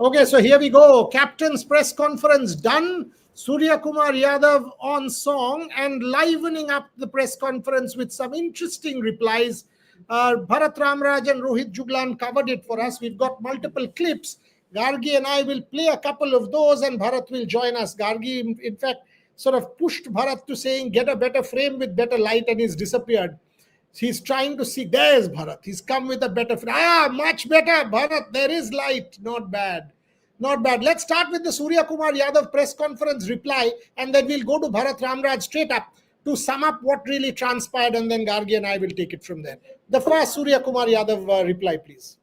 Okay, so here we go. Captain's press conference done. Surya Kumar Yadav on song and livening up the press conference with some interesting replies. Bharat Ramraj and Rohit Juglan covered it for us. We've got multiple clips. Gargi and I will play a couple of those and Bharat will join us. Gargi, in fact, sort of pushed Bharat to saying, get a better frame with better light, and he's disappeared. He's trying to see. There's Bharat. He's come with a better frame. Much better, Bharat. There is light. Not bad. Not bad. Let's start with the Surya Kumar Yadav press conference reply, and then we'll go to Bharat Ramraj straight up to sum up what really transpired, and then Gargi and I will take it from there. The first Surya Kumar Yadav reply, please.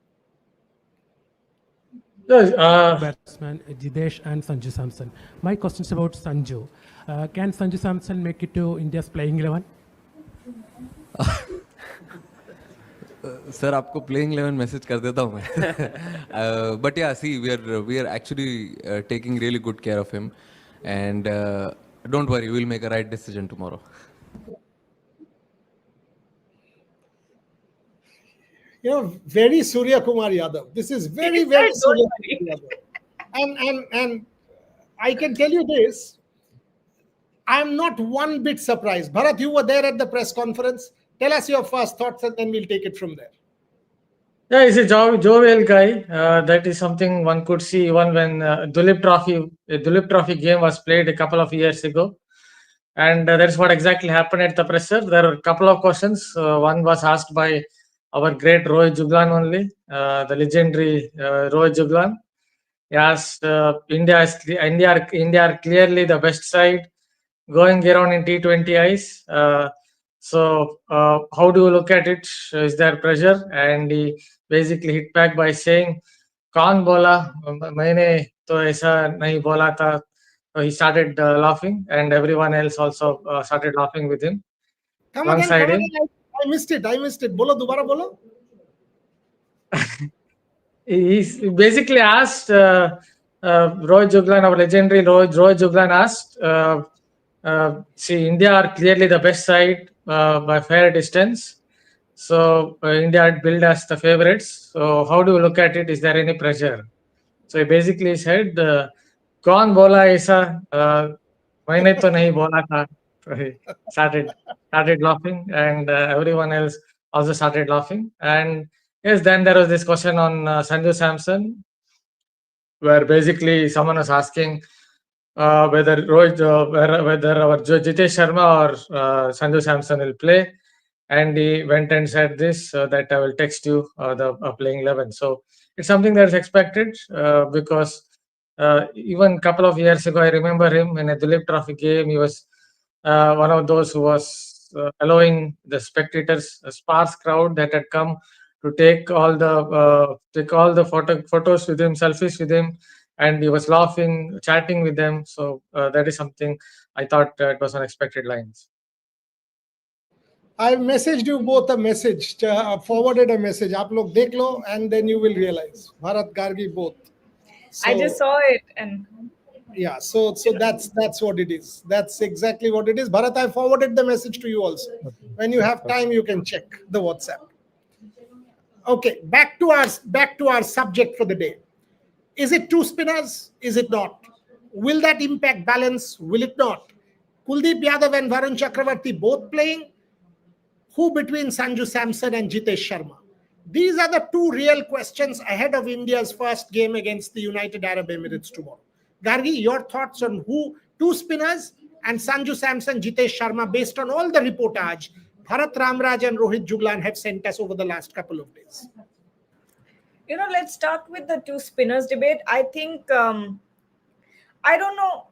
Batsman Jidesh and Sanju Samson. My question is about Sanju. Can Sanju Samson make it to India's playing 11? Sir आपको playing 11 message कर देता हूँ मैं but या see we are actually taking really good care of him and don't worry we will make a right decision tomorrow. You know, very Surya Kumar Yadav. This is very Surya Kumar Yadav. And I can tell you this, I'm not one bit surprised. Bharat, you were there at the press conference. Tell us your first thoughts and then we'll take it from there. Yeah, he's a jovial guy. That is something one could see even when Dulip Trophy game was played a couple of years ago. And that's what exactly happened at the presser. There were a couple of questions. One was asked by our great Rohit Juglan only, the legendary Rohit Juglan. He asked, India are clearly the best side going around in T20 ice. So how do you look at it? Is there pressure? And he basically hit back by saying, "Kaun bola? Maine to aisa nahi bola tha." So he started laughing, and everyone else also started laughing with him. Come again. I missed it. Bolo, dobara bolo. He basically asked Rohit Juglan, our legendary Rohit Juglan asked, see, India are clearly the best side by fair distance. So India are billed as the favorites. So how do you look at it? Is there any pressure? So he basically said, "Kaun bola aisa? Maine to nahi bola tha." So he started laughing, and everyone else also started laughing. And yes, then there was this question on Sanju Samson, where basically someone was asking whether our Jitesh Sharma or Sanju Samson will play, and he went and said this that I will text you the playing 11. So it's something that is expected because even a couple of years ago, I remember him in a Dulip Trophy game. He was one of those who was allowing the spectators, a sparse crowd that had come to take all the photos with him, selfies with him, and he was laughing, chatting with them. So that is something I thought it was unexpected lines. I messaged you both a message, forwarded a message. Aap log dekh lo, and then you will realize. Bharat, Gargi, both. So, I just saw it, and yeah, so that's what it is. That's exactly what it is. Bharat, I forwarded the message to you also. When you have time, you can check the WhatsApp. Okay, back to our subject for the day. Is it two spinners? Is it not? Will that impact balance? Will it not? Kuldeep Yadav and Varun Chakravarti both playing. Who between Sanju Samson and Jitesh Sharma? These are the two real questions ahead of India's first game against the United Arab Emirates tomorrow. Gargi, your thoughts on who? Two spinners and Sanju Samson, Jitesh Sharma, based on all the reportage Bharat Ramraj and Rohit Juglan have sent us over the last couple of days. You know, let's start with the two spinners debate. I think, I don't know.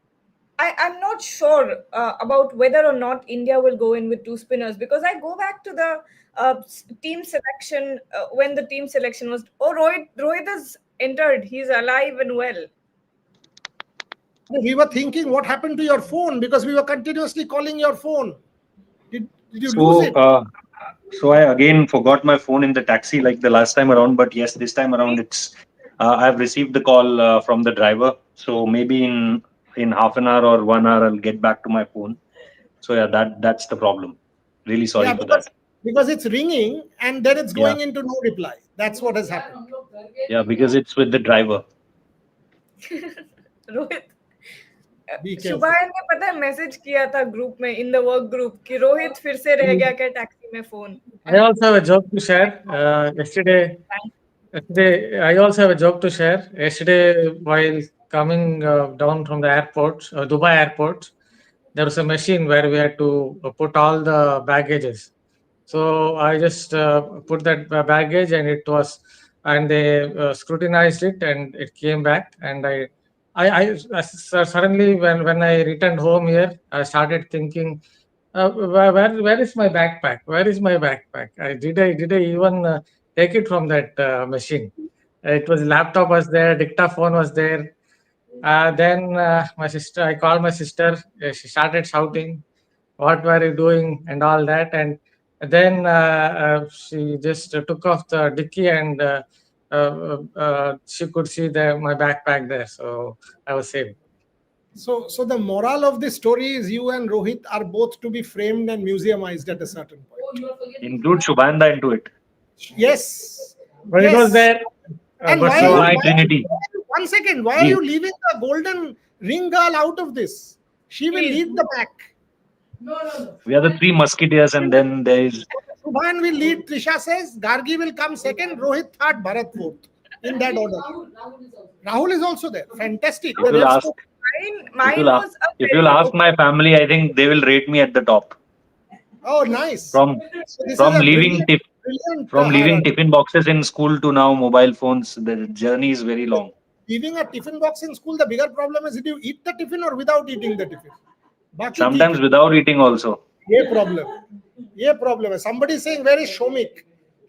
I'm not sure about whether or not India will go in with two spinners, because I go back to the team selection when the team selection was. Oh, Rohit is entered. He's alive and well. We were thinking, what happened to your phone? Because we were continuously calling your phone. Did you lose it? So I again forgot my phone in the taxi like the last time around. But yes, this time around it's. I've received the call from the driver. So maybe in half an hour or 1 hour, I'll get back to my phone. So yeah, that's the problem. Really sorry for that. Because it's ringing and then it's going into no reply. That's what has happened. Yeah, because it's with the driver. Rohit Be careful. शुभायन ने पता है message किया था group में in the work group कि रोहित फिर से रह गया क्या टैक्सी में phone. I also have a joke to share. Yesterday, I also have a joke to share. Yesterday, while coming down from the airport, Dubai airport, there was a machine where we had to put all the baggages. So I just put that baggage, and they scrutinized it, and it came back. And suddenly, when I returned home here, I started thinking, where is my backpack? Where is my backpack? Did I even take it from that machine? It was laptop was there, dictaphone was there. Then I called my sister. She started shouting, "What were you doing?" and all that. And then she just took off the dicky, and she could see my backpack there. So I was saved. So the moral of this story is you and Rohit are both to be framed and museumized at a certain point. Include Shubhanda into it. Yes. But yes. it was there. And but why so are Holy you, Trinity. one second, why are you leaving the golden ring girl out of this? She will lead the pack. We are the three musketeers, and then there is Subhan will lead, Trisha says. Gargi will come second, Rohit third, Bharat fourth. In that order. Rahul is also there. Fantastic. If you'll ask, Mine was a if you'll ask my family, I think they will rate me at the top. Oh, nice. From leaving tiffin boxes in school to now mobile phones, the journey is very long. Leaving a tiffin box in school, the bigger problem is, did you eat the tiffin or without eating the tiffin? Sometimes without eating also. ये problem है. Somebody is saying, where is Shomik?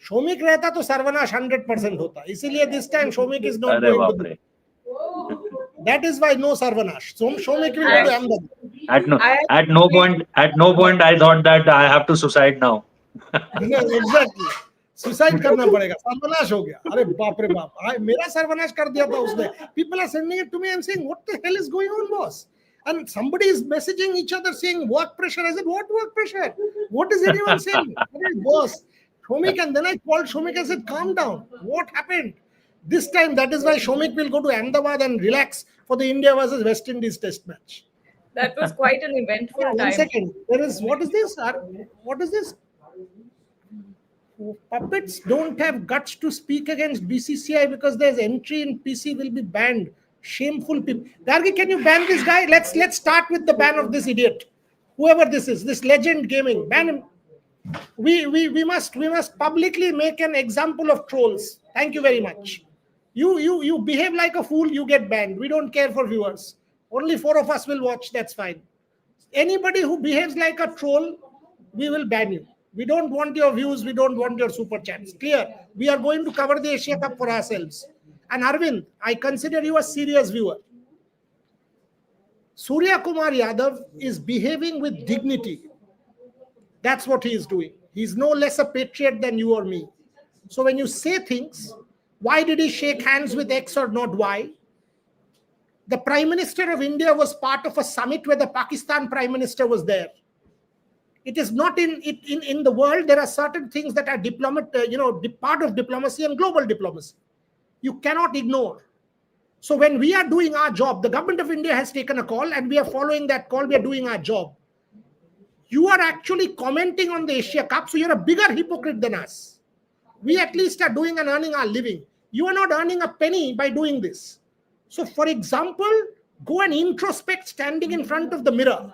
Shomik रहता तो सर्वनाश 100% होता. इसीलिए this time Shomik is not going to. That is why no Sarvanash. So Shomik will go to Ahmedabad. At no point I thought that I have to suicide now. Exactly. Suicide करना पड़ेगा. सर्वनाश हो गया. अरे बाप रे बाप. मेरा सर्वनाश कर दिया था उसने. People are sending it to me and saying, what the hell is going on, boss? And somebody is messaging each other saying work pressure. I said, what work pressure? What is anyone saying? Boss, Shomik, and then I called Shomik and said, calm down. What happened? This time, that is why Shomik will go to Ahmedabad and relax for the India versus West Indies test match. That was quite an eventful time. 1 second. What is this? What is this? Puppets don't have guts to speak against BCCI because there's entry in PC will be banned. Shameful people. Gargi, can you ban this guy? Let's start with the ban of this idiot. Whoever this is, this legend gaming. Ban him. We must publicly make an example of trolls. Thank you very much. You behave like a fool, you get banned. We don't care for viewers. Only 4 of us will watch, that's fine. Anybody who behaves like a troll, we will ban you. We don't want your views, we don't want your super chats. Clear. We are going to cover the Asia Cup for ourselves. And Arvind, I consider you a serious viewer. Surya Kumar Yadav is behaving with dignity. That's what he is doing. He's no less a patriot than you or me. So when you say things, why did he shake hands with X or not Y? The Prime Minister of India was part of a summit where the Pakistan Prime Minister was there. It is not in the world. There are certain things that are part of diplomacy and global diplomacy. You cannot ignore. So when we are doing our job, the government of India has taken a call and we are following that call. We are doing our job. You are actually commenting on the Asia Cup, so you're a bigger hypocrite than us. We at least are doing and earning our living. You are not earning a penny by doing this. So for example, go and introspect standing in front of the mirror.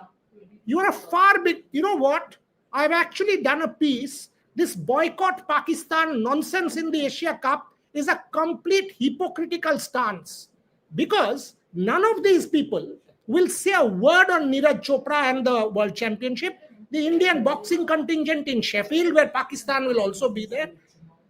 You are a far big, you know what? I've actually done a piece. This boycott Pakistan nonsense in the Asia Cup is a complete hypocritical stance. Because none of these people will say a word on Neeraj Chopra and the World Championship. The Indian boxing contingent in Sheffield, where Pakistan will also be there.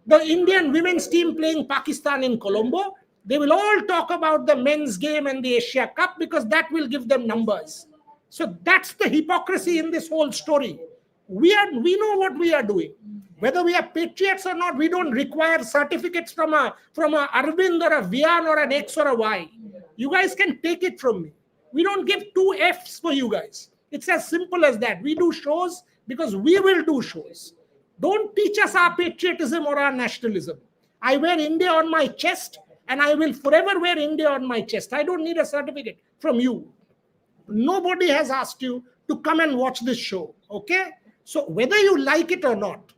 The Indian women's team playing Pakistan in Colombo. They will all talk about the men's game and the Asia Cup because that will give them numbers. So that's the hypocrisy in this whole story. We know what we are doing. Whether we are patriots or not, we don't require certificates from a Arvind or a Vian or an X or a Y. You guys can take it from me. We don't give 2 Fs for you guys. It's as simple as that. We do shows because we will do shows. Don't teach us our patriotism or our nationalism. I wear India on my chest. and I will forever wear India on my chest. I don't need a certificate from you. Nobody has asked you to come and watch this show. Okay? So whether you like it or not,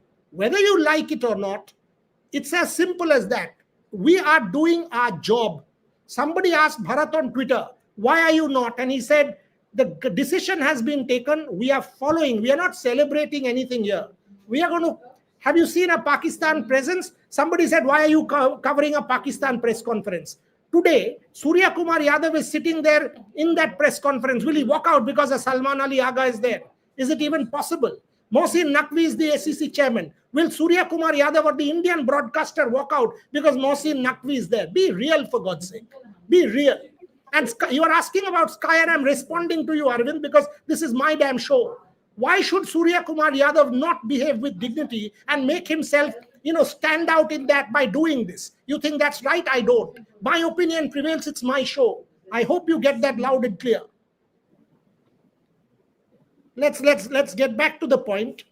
it's as simple as that. We are doing our job. Somebody asked Bharat on Twitter, why are you not? And he said, the decision has been taken. We are following. We are not celebrating anything here. We are going to. Have you seen a Pakistan presence? Somebody said, why are you covering a Pakistan press conference? Today, Surya Kumar Yadav is sitting there in that press conference. Will he walk out because a Salman Ali Aga is there? Is it even possible? Mohsin Naqvi is the SEC chairman. Will Surya Kumar Yadav or the Indian broadcaster walk out because Mohsin Naqvi is there? Be real, for God's sake. Be real. And you are asking about Sky, and I'm responding to you, Arvind, because this is my damn show. Why should Surya Kumar Yadav not behave with dignity and make himself, stand out in that by doing this? You think that's right? I don't. My opinion prevails. It's my show. I hope you get that loud and clear. Let's get back to the point.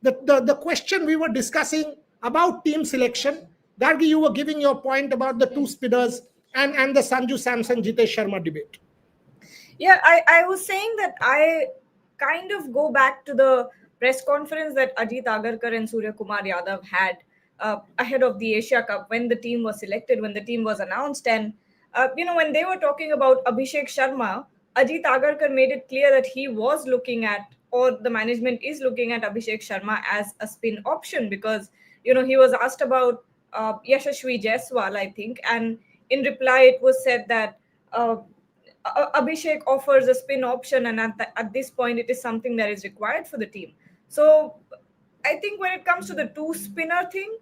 The question we were discussing about team selection. Gargi, you were giving your point about the two spinners and the Sanju Samson Jitesh Sharma debate. Yeah, I was saying that I kind of go back to the press conference that Ajit Agarkar and Surya Kumar Yadav had ahead of the Asia Cup when the team was selected, when the team was announced. And, when they were talking about Abhishek Sharma, Ajit Agarkar made it clear that he was looking at, or the management is looking at Abhishek Sharma as a spin option because, he was asked about Yashasvi Jaiswal, I think. And in reply, it was said that Abhishek offers a spin option, and at this point, it is something that is required for the team. So I think when it comes to the two spinner thing,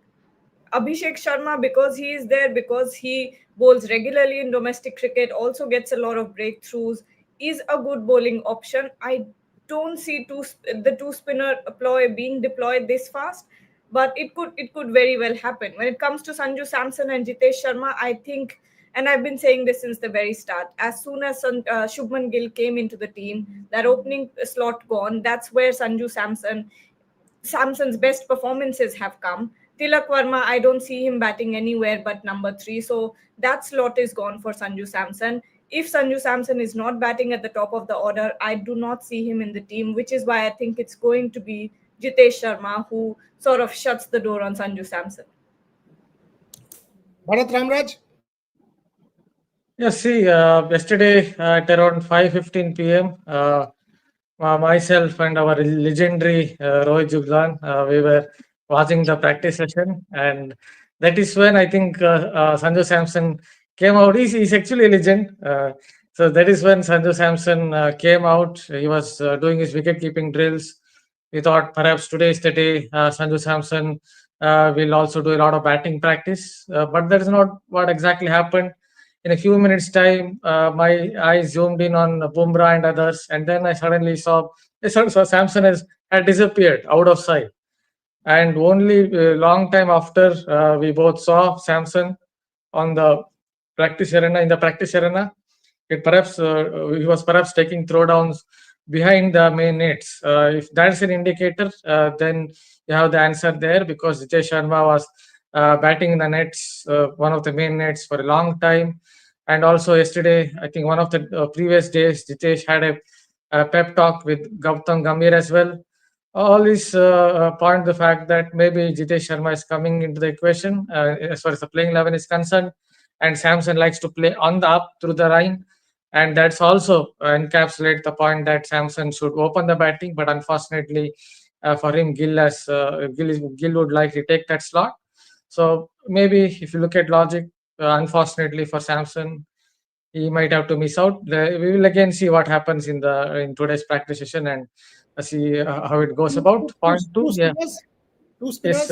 Abhishek Sharma, because he is there, because he bowls regularly in domestic cricket, also gets a lot of breakthroughs, is a good bowling option. I don't see the two spinner ploy being deployed this fast, but it could very well happen. When it comes to Sanju Samson and Jitesh Sharma, I think, and I've been saying this since the very start, as soon as Shubman Gill came into the team, that opening slot gone, that's where Sanju Samson's best performances have come. Tilak Verma, I don't see him batting anywhere but number 3. So that slot is gone for Sanju Samson. If Sanju Samson is not batting at the top of the order, I do not see him in the team, which is why I think it's going to be Jitesh Sharma who sort of shuts the door on Sanju Samson. Bharat Ramraj? Yes, see, yesterday at around 5:15 p.m., myself and our legendary Rohit Juglan, we were watching the practice session, and that is when I think Sanju Samson came out. He's actually a legend. So that is when Sanju Samson came out. He was doing his wicket-keeping drills. We thought perhaps today is the day Sanju Samson will also do a lot of batting practice, but that is not what exactly happened. In a few minutes' time, my eyes zoomed in on Bumrah and others, and then I suddenly saw Samson had disappeared out of sight. And only a long time after, we both saw Samson on the practice arena. In the practice arena, he was perhaps taking throwdowns behind the main nets. If that's an indicator, then you have the answer there, because Jitesh Sharma was batting in the nets, one of the main nets, for a long time. And also yesterday, I think one of the previous days, Jitesh had a pep talk with Gautam Gambhir as well. All this point the fact that maybe Jitesh Sharma is coming into the equation as far as the playing 11 is concerned, and Samson likes to play on the up through the line, and that's also encapsulate the point that Samson should open the batting, but unfortunately for him, Gill would likely take that slot. So maybe if you look at logic, unfortunately for Samson, he might have to miss out. We will again see what happens in today's practice session and see how it goes about. Point two, yeah. Two spinners.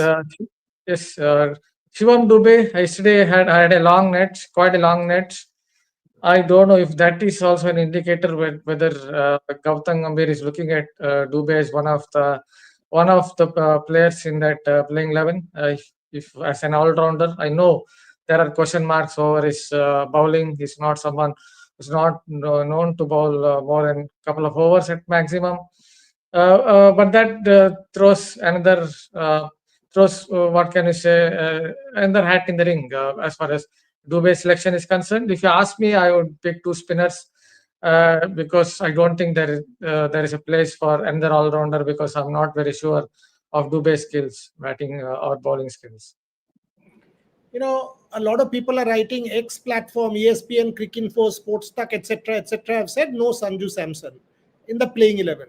Yes. Shivam Dubey yesterday had a long net, quite a long net. I don't know if that is also an indicator whether Gautam Gambhir is looking at Dubey as one of the players in that playing 11. If as an all-rounder, I know there are question marks over his bowling. He's not someone who's not known to bowl more than a couple of overs at maximum. But that throws what can you say, another hat in the ring as far as Dubey selection is concerned. If you ask me, I would pick two spinners because I don't think there is a place for another all-rounder, because I'm not very sure of Dubey's skills, batting or bowling skills. A lot of people are writing X platform, ESPN, Cricinfo, Sports Talk, etc., etc. have said no Sanju Samson in the playing 11.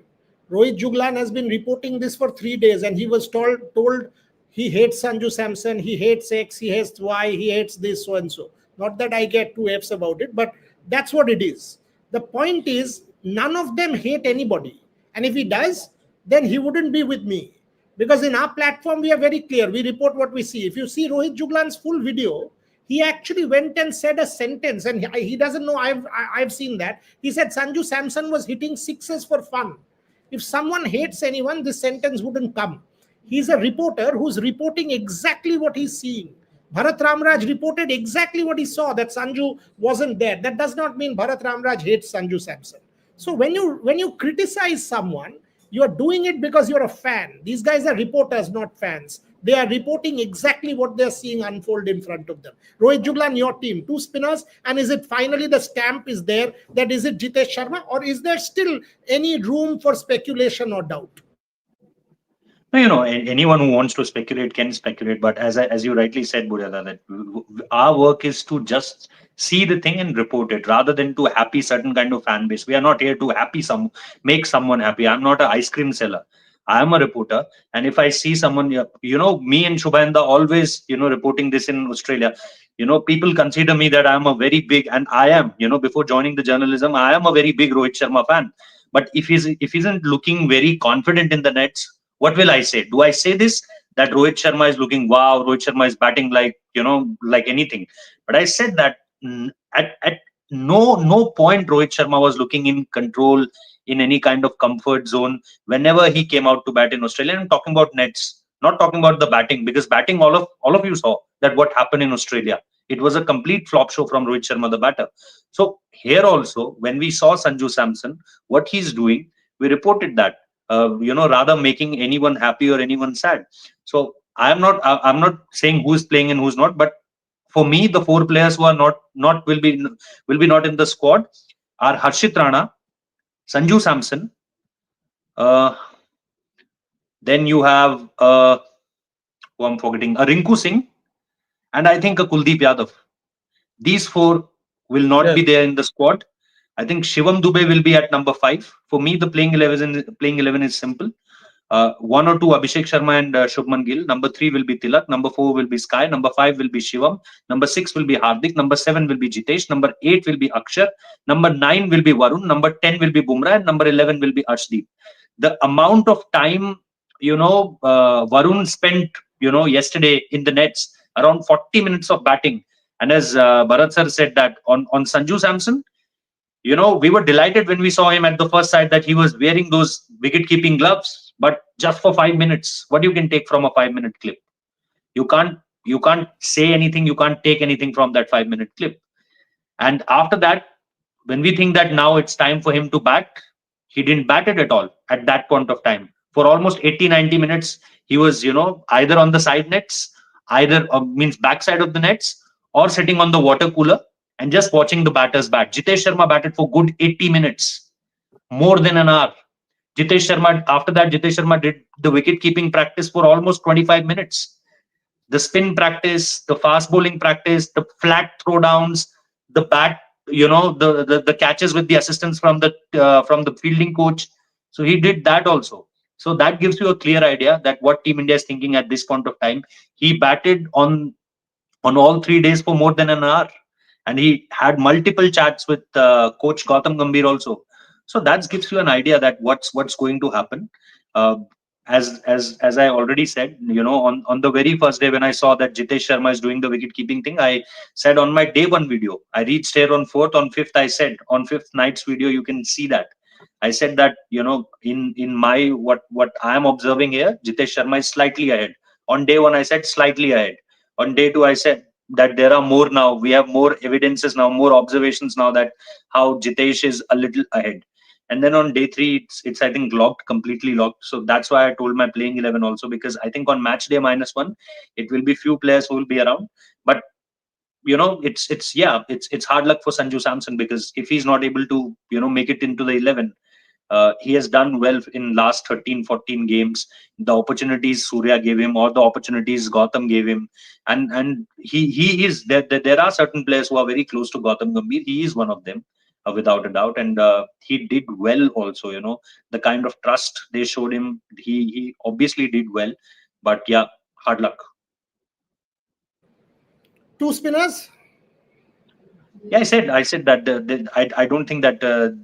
Rohit Juglan has been reporting this for 3 days, and he was told he hates Sanju Samson, he hates X, he hates Y, he hates this, so and so. Not that I get two Fs about it, but that's what it is. The point is, none of them hate anybody. And if he does, then he wouldn't be with me. Because in our platform, we are very clear. We report what we see. If you see Rohit Juglan's full video, he actually went and said a sentence, and he doesn't know. I've seen that. He said Sanju Samson was hitting sixes for fun. If someone hates anyone, this sentence wouldn't come. He's a reporter who's reporting exactly what he's seeing. Bharat Ramraj reported exactly what he saw, that Sanju wasn't there. That does not mean Bharat Ramraj hates Sanju Samson. So when you criticize someone, you are doing it because you're a fan. These guys are reporters, not fans. They are reporting exactly what they're seeing unfold in front of them. Rohit Juglan, your team, two spinners, and is it finally the stamp is there that is it Jitesh Sharma, or is there still any room for speculation or doubt? No, anyone who wants to speculate can speculate, but as you rightly said, Buryada, that our work is to just see the thing and report it, rather than to happy certain kind of fan base. We are not here to make someone happy. I'm not an ice cream seller. I am a reporter, and if I see someone, me and Shubhanda always, reporting this in Australia. People consider me that I'm a very big, and I am, before joining the journalism, I am a very big Rohit Sharma fan. But if he's isn't looking very confident in the nets, what will I say? Do I say this, that Rohit Sharma is looking, wow, Rohit Sharma is batting like anything? But I said that at no point Rohit Sharma was looking in control, in any kind of comfort zone whenever he came out to bat in Australia. I'm talking about nets, not talking about the batting, because batting, all of you saw that what happened in Australia. It was a complete flop show from Rohit Sharma, the batter. So here also, when we saw Sanju Samson, what he's doing, we reported that. Rather making anyone happy or anyone sad. So I'm not saying who's playing and who's not, but for me, the four players who are not will be not in the squad are Harshit Rana, Sanju Samson. Then you have who I'm forgetting, Rinku Singh, and I think a Kuldeep Yadav. These four will not be there in the squad. I think Shivam Dubey will be at number 5. For me, the playing 11 is simple. 1 or 2 Abhishek Sharma and Shubman Gill. Number 3 will be Tilak. Number 4 will be Sky. Number 5 will be Shivam. Number 6 will be Hardik. Number 7 will be Jitesh. Number 8 will be Akshar. Number 9 will be Varun. Number 10 will be Bumrah. And number 11 will be Arshdeep. The amount of time, Varun spent, yesterday in the nets, around 40 minutes of batting. And as Bharat sir said that on Sanju Samson, we were delighted when we saw him at the first side that he was wearing those wicket-keeping gloves, but just for 5 minutes. What you can take from a 5-minute clip? You can't say anything. You can't take anything from that 5-minute clip. And after that, when we think that now it's time for him to bat, he didn't bat it at all at that point of time. For almost 80-90 minutes, he was, either on the side nets, either means backside of the nets, or sitting on the water cooler and just watching the batters bat. Jitesh Sharma batted for good 80 minutes, more than an hour. After that, Jitesh Sharma did the wicket-keeping practice for almost 25 minutes. The spin practice, the fast bowling practice, the flat throwdowns, the bat, the catches with the assistance from the fielding coach. So he did that also. So that gives you a clear idea that what Team India is thinking at this point of time. He batted on all 3 days for more than an hour. And he had multiple chats with coach Gautam Gambhir also. So that gives you an idea that what's going to happen. As I already said, on the very first day when I saw that Jitesh Sharma is doing the wicket keeping thing, I said on my day 1 video, I reached here on 4th, on 5th, I said on 5th night's video, you can see that. I said that, in my, what I am observing here, Jitesh Sharma is slightly ahead. On day 1, I said slightly ahead. On day 2, I said that there are more now. We have more evidences now, more observations now that how Jitesh is a little ahead. And then on day 3, it's I think completely locked. So that's why I told my playing 11 also, because I think on match day -1, it will be few players who will be around. But it's hard luck for Sanju Samson, because if he's not able to make it into the 11, he has done well in last 13 14 games. The opportunities Surya gave him, or the opportunities Gautam gave him, and he is there are certain players who are very close to Gautam Gambhir. He is one of them, without a doubt, and he did well also. The kind of trust they showed him, he obviously did well. But yeah, hard luck. Two spinners. Yeah, I said that I don't think that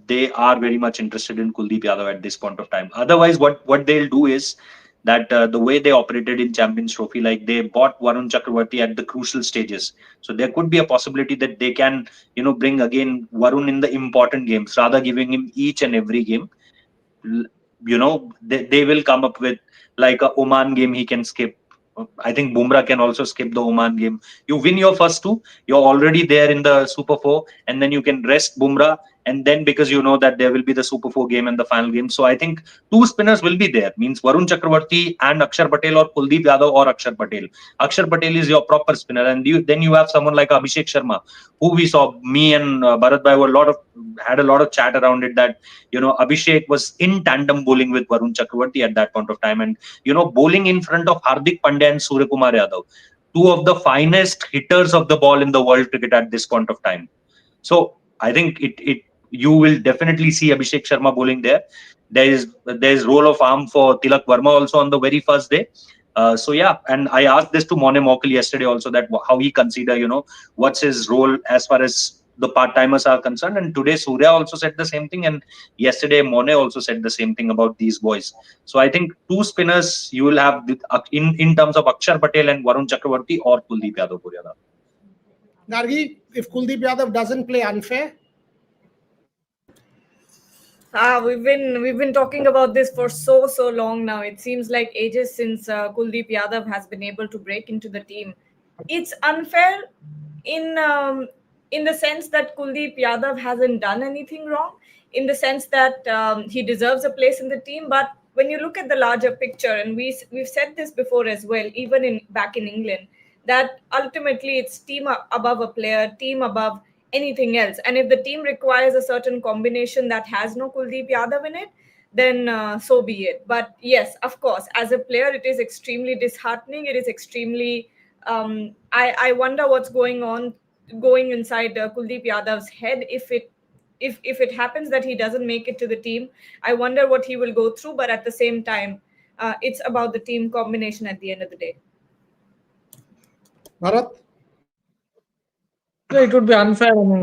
they are very much interested in Kuldeep Yadav at this point of time. Otherwise, what they'll do is that the way they operated in Champions Trophy, like they bought Varun Chakravarti at the crucial stages. So there could be a possibility that they can, bring again Varun in the important games, rather giving him each and every game. They will come up with like a Oman game he can skip. I think Bumrah can also skip the Oman game. You win your first two, you're already there in the Super 4, and then you can rest Bumrah, and then because you know that there will be the Super 4 game and the final game. So I think two spinners will be there. Means Varun Chakravarti and Akshar Patel, or Kuldeep Yadav or Akshar Patel. Akshar Patel is your proper spinner, and then you have someone like Abhishek Sharma, who we saw. Me and Bharat Bhai had a lot of chat around it, that Abhishek was in tandem bowling with Varun Chakravarti at that point of time, and bowling in front of Hardik Pandya and Surya Kumar Yadav, two of the finest hitters of the ball in the world cricket at this point of time. So I think you will definitely see Abhishek Sharma bowling there. There's roll of arm for Tilak Verma also on the very first day. So yeah, and I asked this to Mone Mokal yesterday also, that how he consider, what's his role as far as the part-timers are concerned. And today Surya also said the same thing, and yesterday Mone also said the same thing about these boys. So I think two spinners you will have in terms of Akshar Patel and Varun Chakravarti, or Kuldeep Yadav. Gargi, if Kuldeep Yadav doesn't play, unfair. We've been talking about this for so long now. It seems like ages since Kuldeep Yadav has been able to break into the team. It's unfair in the sense that Kuldeep Yadav hasn't done anything wrong, in the sense that he deserves a place in the team. But when you look at the larger picture, and we've said this before as well, even back in England, that ultimately it's team above a player, team above anything else. And if the team requires a certain combination that has no Kuldeep Yadav in it, then so be it. But yes, of course, as a player, it is extremely disheartening. It is extremely. I wonder what's going inside Kuldeep Yadav's head if it happens that he doesn't make it to the team. I wonder what he will go through. But at the same time, it's about the team combination at the end of the day. Bharat? It would be unfair on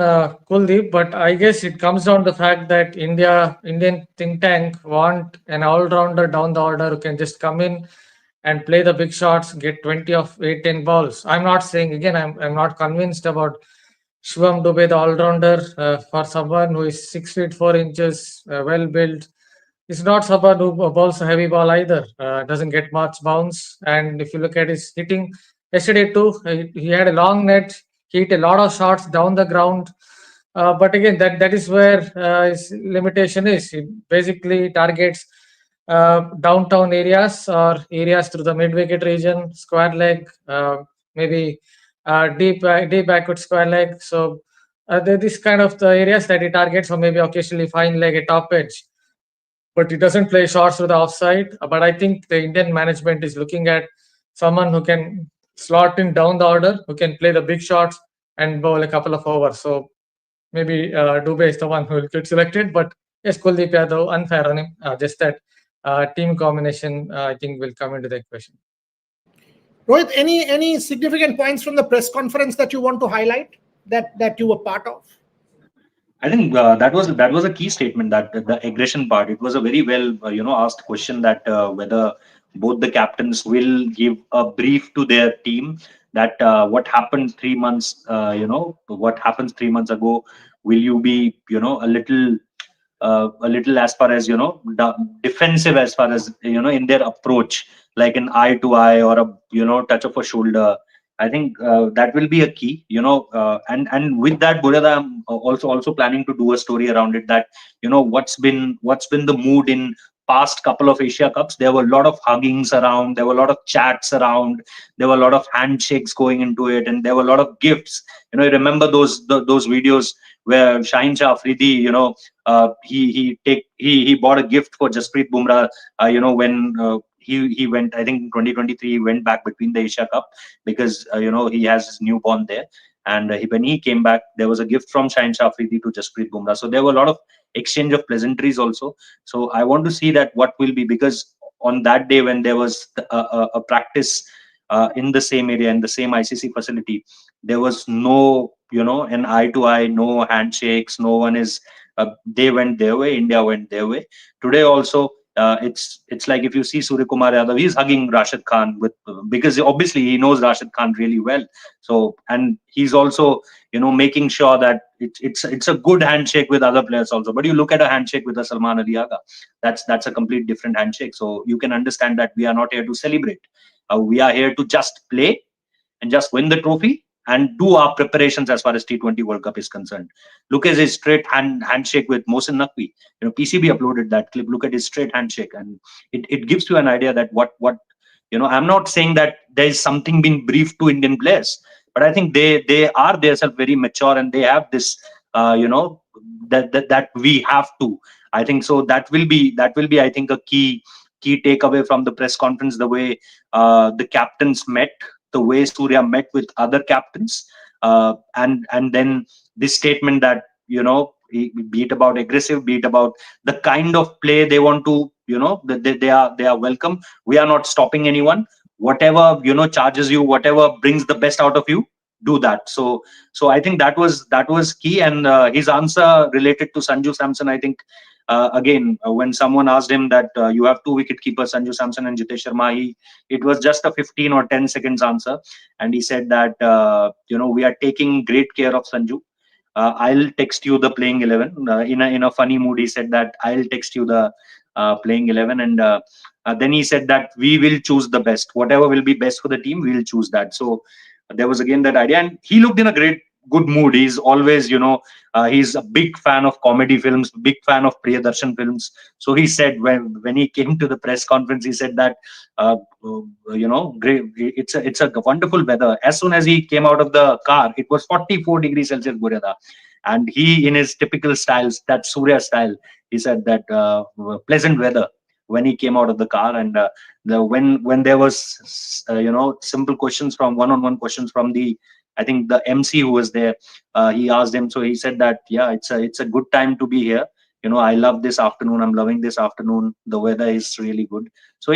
Kuldeep, but I guess it comes down to the fact that Indian think tank want an all-rounder down the order who can just come in and play the big shots, get 20 of 8-10 balls. I'm not saying, again, I'm not convinced about Shivam Dubey, the all-rounder, for someone who is 6 feet 4 inches, well built. He's not someone who bowls a heavy ball either. Doesn't get much bounce. And if you look at his hitting yesterday too, he had a long net. He hit a lot of shots down the ground. But again, that is where his limitation is. He basically targets downtown areas or areas through the mid-wicket region, square leg, maybe deep backward square leg. So this kind of the areas that he targets, or maybe occasionally fine leg at top edge. But he doesn't play shots with the offside. But I think the Indian management is looking at someone who can slot in down the order, who can play the big shots and bowl a couple of overs. So maybe Dubey is the one who will get selected. But yes, Kuldeep Yadav, unfair on him. Just that team combination, I think, will come into the equation. Rohit, any significant points from the press conference that you want to highlight that you were part of? I think that was a key statement, that the aggression part. It was a very well asked question, that whether both the captains will give a brief to their team, that what happened 3 months what happens 3 months ago, will you be a little as far as defensive, as far as in their approach, like an eye to eye or a touch of a shoulder. I think that will be a key, and with that, Burada, I'm also planning to do a story around it, that what's been the mood in past couple of Asia Cups, there were a lot of huggings around, there were a lot of chats around, there were a lot of handshakes going into it, and there were a lot of gifts. You remember those videos where Shaheen Shah Afridi, he bought a gift for Jasprit Bumrah, when he went, I think in 2023, he went back between the Asia Cup because he has his newborn there. And when he came back, there was a gift from Shaheen Shah Afridi to Jasprit Bumrah. So there were a lot of exchange of pleasantries also. So I want to see that what will be, because on that day when there was a practice in the same area, in the same ICC facility, there was no, an eye to eye, no handshakes, no one is, they went their way, India went their way. Today also, it's like if you see Surya Kumar Yadav, he's hugging Rashid Khan because obviously he knows Rashid Khan really well. So, and he's also, making sure that it's a good handshake with other players also. But you look at a handshake with a Salman Ali Agha, that's a complete different handshake. So you can understand that we are not here to celebrate. We are here to just play and just win the trophy and do our preparations as far as T20 World Cup is concerned. Look at his straight handshake with Mohsin Naqvi. PCB uploaded that clip. Look at his straight handshake, and it gives you an idea that what I'm not saying that there is something being briefed to Indian players, but I think they are themselves very mature, and they have this that we have to. I think so. That will be I think a key takeaway from the press conference. The way the captains met, the way Surya met with other captains, and then this statement that be it about aggressive, be it about the kind of play they want to, they are welcome. We are not stopping anyone. Whatever charges you, whatever brings the best out of you, do that. So I think that was key. And his answer related to Sanju Samson, I think. Again, when someone asked him that you have two wicket keepers, Sanju Samson and Jitesh Sharma, it was just a 15 or 10 seconds answer, and he said that we are taking great care of Sanju. I'll text you the playing 11. In a funny mood, he said that I'll text you the playing 11, and then he said that we will choose the best. Whatever will be best for the team, we will choose that. So there was again that idea, and he looked in a good mood. He's always, he's a big fan of comedy films, big fan of Priyadarshan films. So he said when he came to the press conference, he said that great, it's a wonderful weather. As soon as he came out of the car, it was 44 degrees Celsius, Buryada. And he, in his typical styles, that Surya style, he said that pleasant weather when he came out of the car. And when there was simple questions from one-on-one questions from I think the MC who was there, he asked him. So he said that it's a good time to be here. I love this afternoon. I'm loving this afternoon. The weather is really good. So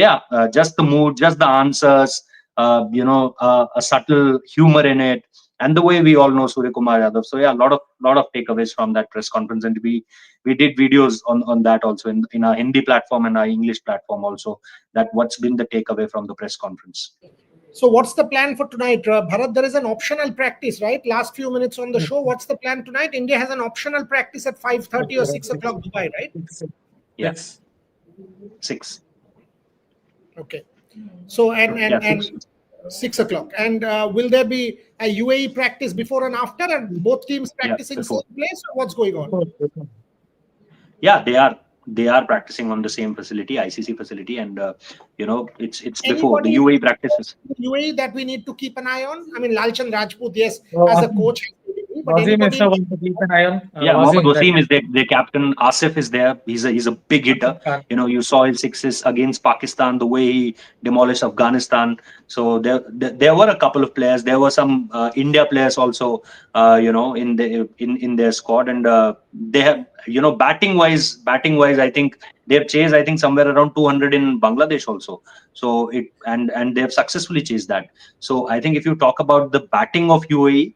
just the mood, just the answers, a subtle humor in it, and the way we all know Surya Kumar Yadav. So a lot of takeaways from that press conference, and we did videos on that also in our Hindi platform and our English platform also. That what's been the takeaway from the press conference. So what's the plan for tonight, Bharat? There is an optional practice, right? Last few minutes on the show. What's the plan tonight? India has an optional practice at 5:30 or 6 o'clock Dubai, right? Yes. 6. Okay. So and 6 o'clock. And will there be a UAE practice before and after, and both teams practicing same place, or what's going on? Yeah, they are practicing on the same facility, ICC facility, and it's before the UAE practices. UAE that we need to keep an eye on. I mean, Lalchand Rajput, yes, as a coach. But Wasim is the one to keep an eye on. Mohammad Wasim is there. The captain Asif is there. He's a big hitter. You saw his sixes against Pakistan, the way he demolished Afghanistan. So there were a couple of players. There were some India players also, in their squad, and they have, batting wise, I think they've chased, I think, somewhere around 200 in Bangladesh also. So and they have successfully chased that. So I think if you talk about the batting of UAE,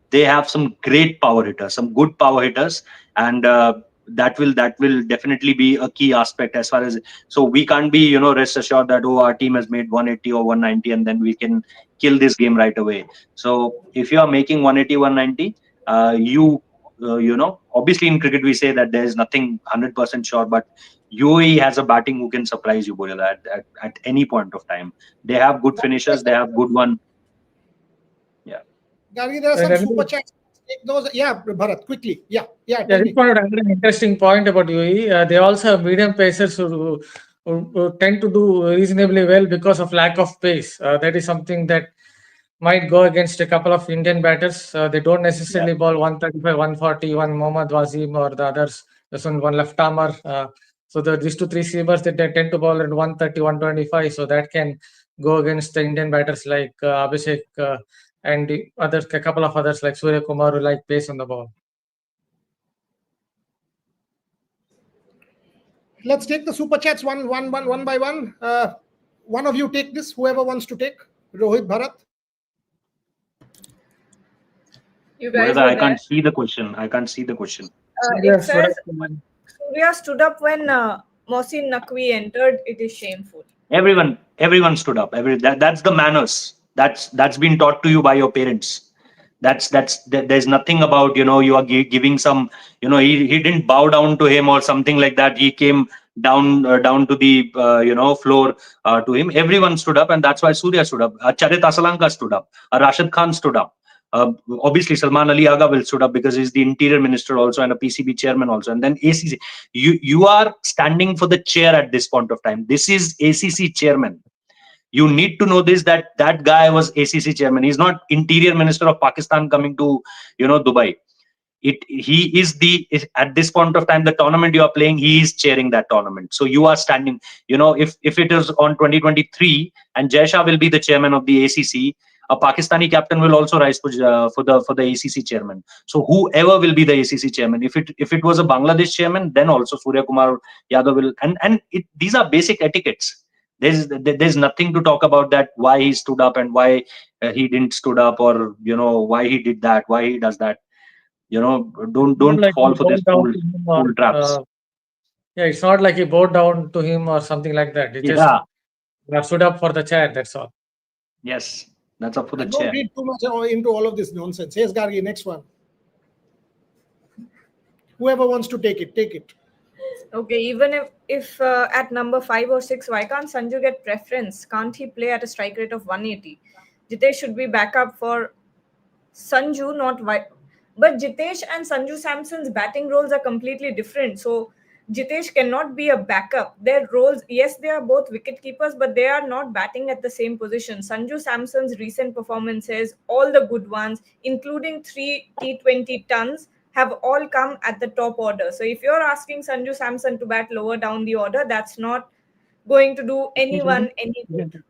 they have some great power hitters, some good power hitters, and that will definitely be a key aspect as far as. So we can't be rest assured that our team has made 180 or 190 and then we can kill this game right away. So if you are making 180, 190, obviously in cricket we say that there is nothing 100% sure, but UAE has a batting who can surprise you, Boria, at any point of time. They have good finishers. They have good one. Gary, there are some super chats take those. Yeah, Bharat, quickly. Yeah. Yeah, Tell I me. just wanted to add an interesting point about UAE. They also have medium pacers who tend to do reasonably well because of lack of pace. That is something that might go against a couple of Indian batters. They don't necessarily ball 135, 140, one Mohammad Wazim or the others. There's one left armer. So these 2-3 seamers that they tend to ball at 130, 125. So that can go against the Indian batters like Abhishek and the others, a couple of others like Surya Kumar who like pace on the ball. Let's take the super chats one by one. One of you take this. Whoever wants to take. Rohit, Bharat. You guys Whether were I there. can't see the question. I can't see the question. It says Surya stood up when Mohsin Naqvi entered. It is shameful. Everyone stood up. That's the manners. That's been taught to you by your parents. There's nothing about, you are giving some, he didn't bow down to him or something like that. He came down to the floor to him. Everyone stood up, and that's why Surya stood up. Charit Asalanka stood up. Rashid Khan stood up. Obviously Salman Ali Agha will stood up because he's the interior minister also and a PCB chairman also. And then ACC, you are standing for the chair at this point of time. This is ACC chairman. You need to know this, that guy was ACC chairman. He's not interior minister of Pakistan coming to Dubai. He is at this point of time, the tournament you are playing, he is chairing that tournament. So you are standing, if it is on 2023 and Jai Shah will be the chairman of the ACC, a Pakistani captain will also rise for the ACC chairman. So whoever will be the ACC chairman, if it was a Bangladesh chairman, then also Surya Kumar Yadav will, and these are basic etiquettes. There's nothing to talk about that, why he stood up and why he didn't stood up, or why he did that, why he does that. Don't like fall for this fool traps. Yeah, it's not like he bowed down to him or something like that. He just stood up for the chair. That's all. Yes, that's up for the Don't chair. read too much into all of this nonsense. Yes, Gargi, next one. Whoever wants to take it, take it. Okay, even if at number 5 or 6, why can't Sanju get preference? Can't he play at a strike rate of 180? Jitesh should be backup for Sanju, not why. But Jitesh and Sanju Samson's batting roles are completely different. So Jitesh cannot be a backup. Their roles, yes, they are both wicket keepers, but they are not batting at the same position. Sanju Samson's recent performances, all the good ones, including 3 T20 tons, have all come at the top order. So if you're asking Sanju Samson to bat lower down the order, that's not going to do anyone any good.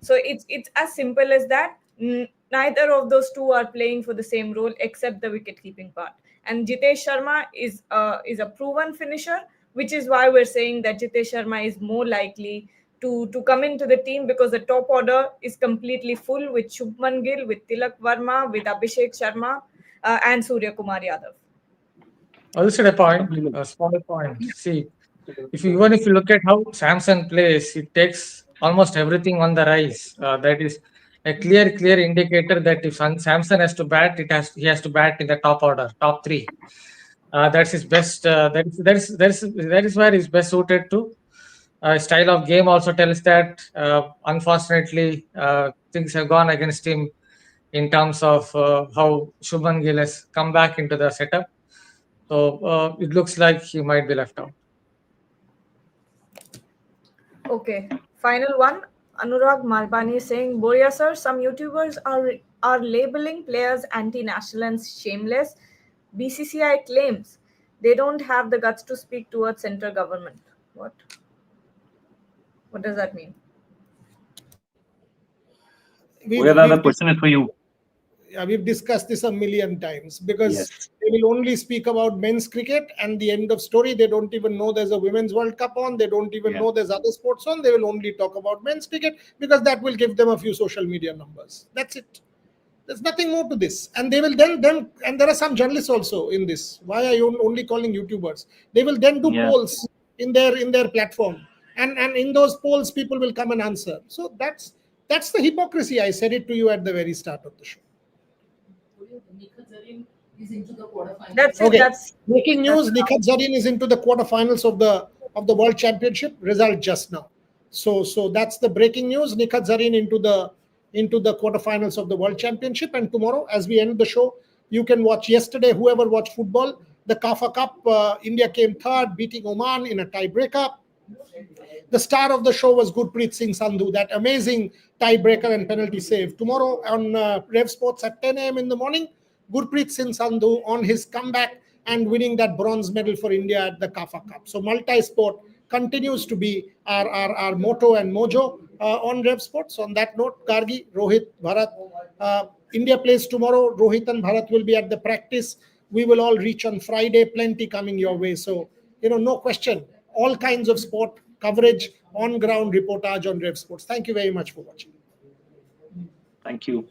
So it's as simple as that. Neither of those two are playing for the same role except the wicket keeping part. And Jitesh Sharma is a proven finisher, which is why we're saying that Jitesh Sharma is more likely to come into the team, because the top order is completely full with Shubman Gill, with Tilak Verma, with Abhishek Sharma, and Surya Kumar Yadav. I'll just a point, a small point. See, if you look at how Samson plays, it takes almost everything on the rise. That is a clear indicator that if Samson has to bat, he has to bat in the top order, top 3. That's his best. That is where he's best suited to. Style of game also tells that. Unfortunately, things have gone against him in terms of how Shubman Gill has come back into the setup. So it looks like he might be left out. Okay, final one. Anurag Malpani is saying, Boria sir, some YouTubers are labeling players anti-national and shameless. BCCI claims they don't have the guts to speak towards central government. What does that mean? The question is for you. We've discussed this a million times, because Yes. they will only speak about men's cricket, and the end of story, they don't even know there's a women's World Cup on. They don't even know there's other sports on. They will only talk about men's cricket because that will give them a few social media numbers. That's it. There's nothing more to this. And they will then and there are some journalists also in this. Why are you only calling YouTubers? They will then do polls in their platform, and in those polls people will come and answer. So that's the hypocrisy. I said it to you at the very start of the show. Is into the quarterfinals. That's okay. That's breaking news. Nikhat Zareen is into the quarterfinals of the World Championship. Result just now. So that's the breaking news. Nikhat Zareen into the quarterfinals of the World Championship. And tomorrow, as we end the show, You can watch yesterday, whoever watched football, the Kafa Cup, India came third, beating Oman in a tiebreaker. The star of the show was Gurpreet Singh Sandhu, that amazing tiebreaker and penalty save. Tomorrow on Rev Sports at 10 a.m. in the morning, Gurpreet Singh Sandhu on his comeback and winning that bronze medal for India at the Kafa Cup. So multi-sport continues to be our motto and mojo on Rev Sports. On that note, Gargi, Rohit, Bharat, India plays tomorrow. Rohit and Bharat will be at the practice. We will all reach on Friday, plenty coming your way. So, no question, all kinds of sport coverage, on-ground reportage on Rev Sports. Thank you very much for watching. Thank you.